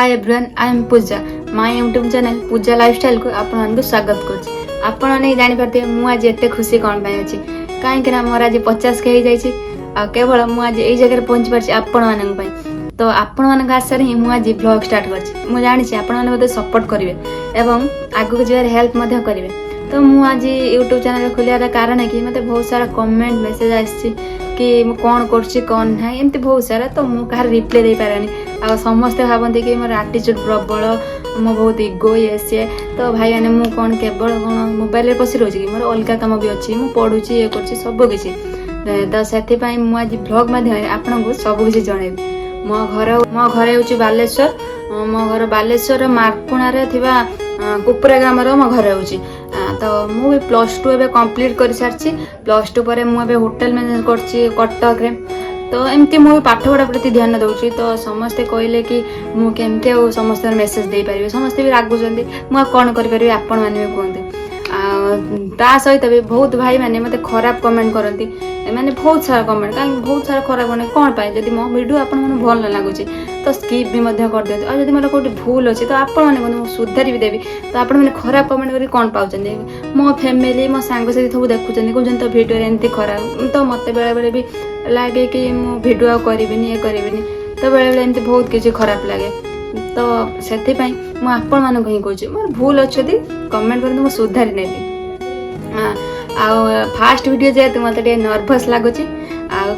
Hi everyone, I am Pooja. My YouTube channel Pooja lifestyle को आपको स्वागत कर। आपने जानीपारे मुझे एत खुशी कौन पाई अच्छी कहीं मोर आज 50 के हो जाए केवल मुझे यही जगह पहुँची पार्टी आपण मानी। तो आपण मान आशार ही मुझे ब्लॉग स्टार्ट कर जानी आपते सपोर्ट करेंगे एवं आगू जबार हेल्प करेंगे। तो मुझे यूट्यूब चैनल खोलियार कारण है कि मतलब बहुत सारा कमेंट मेसेज आसी कि मु कौन कौन ना एमती बहुत सारा। तो मुझे रिप्लाई दे पारे आ समस्ते भावती कि मोर आटीट्यूड प्रबल मो बहुत इगो ये सी। तो भाई मैंने मुझे कौन केवल कौन मोबाइल पशि रोचे कि मोर अलग कम भी अच्छी मुझे पढ़ुची ये कर सबकि। तो से मुझे ब्लॉग माध्यम आपन को सबकि जनइबी। मो घर हूँ बालेश्वर। मो घर बालेश्वर मार्कुणा कुपुरा ग्राम मो घर हूँ। तो मुझे +2 एवं कंप्लीट कर सारी। +2 पर मुझे होटेल मैनेज कर कटक। तो एमती मुझे पाठपढ़ा प्रति ध्यान दूसरी। तो समस्ते कहले कि मुझे समस्त मेसेज दे पारे समस्ते भी रागुंट मुझे कौन करें आपण मैंने भी कहते। ता सहित भी बहुत भाई मैंने मत खराब कमेंट करती मैंने बहुत सारा कमेंट कहीं बहुत सारा खराब कमेंट कौन पाए जब मो वीडियो आप भल न लगुच तो स्किप भी कर दिखाते और जब मतलब कौट भूल अच्छी तो आपने सुधारी भी देवी। तो आप खराब कमेंट कर कौन पाँच मो फैमिली मो सांग साथी सब देखुं कहते तो भिडियो एमती खराब। तो मत बेले बेले भी लगे कि भिडियो करी ये करी। तो बेले बेले एमती बहुत किसी खराब लगे। तो से आपण मानक ही कहूँ मोर भूल अच्छे कमेंट कर सुधारी नेबी। फास्ट वीडियो जेहेतु मत नर्भस लगुच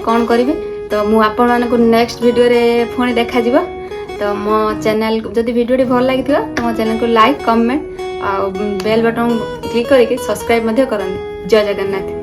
कौन करी। तो मुझे आपण मानक नेक्स्ट वीडियो रे पुणी देखा। तो मो चैनल जदि वीडियो भल लगी तो मो चैनल को लाइक कमेंट आ बेल बटन क्लिक करके सब्सक्राइब करनी। जय जगन्नाथ।